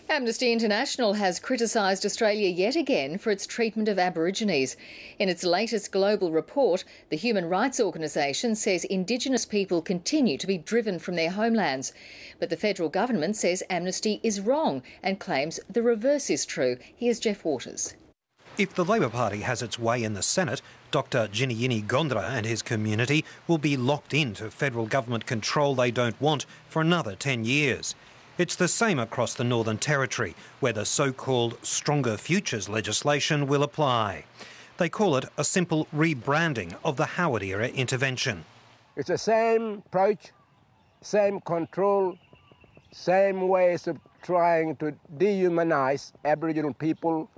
Amnesty International has criticised Australia yet again for its treatment of Aborigines. In its latest global report, the human rights organisation says Indigenous people continue to be driven from their homelands. But the federal government says Amnesty is wrong and claims the reverse is true. Here's Jeff Waters. If the Labor Party has its way in the Senate, Dr Jiniyini Gondra and his community will be locked into federal government control they don't want for another 10 years. It's the same across the Northern Territory, where the so-called Stronger Futures legislation will apply. They call it a simple rebranding of the Howard-era intervention. It's the same approach, same control, same ways of trying to dehumanise Aboriginal people.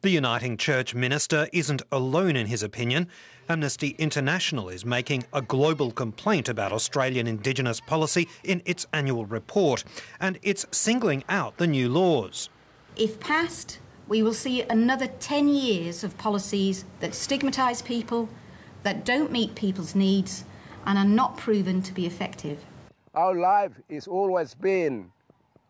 The Uniting Church minister isn't alone in his opinion. Amnesty International is making a global complaint about Australian Indigenous policy in its annual report, and it's singling out the new laws. If passed, we will see another 10 years of policies that stigmatise people, that don't meet people's needs and are not proven to be effective. Our life has always been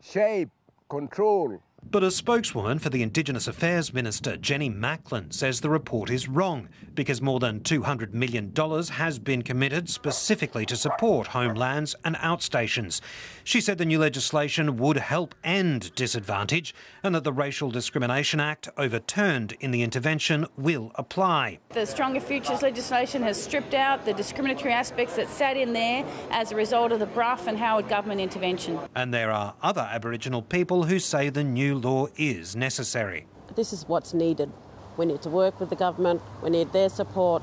shape, control. But a spokeswoman for the Indigenous Affairs Minister, Jenny Macklin, says the report is wrong because more than $200 million has been committed specifically to support homelands and outstations. She said the new legislation would help end disadvantage and that the Racial Discrimination Act, overturned in the intervention, will apply. The Stronger Futures legislation has stripped out the discriminatory aspects that sat in there as a result of the Brough and Howard government intervention. And there are other Aboriginal people who say the new law is necessary. This is what's needed. We need to work with the government, we need their support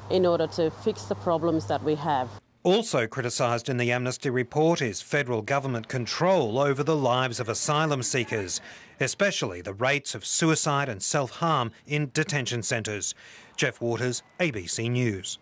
in order to fix the problems that we have. Also criticised in the Amnesty report is federal government control over the lives of asylum seekers, especially the rates of suicide and self-harm in detention centres. Jeff Waters, ABC News.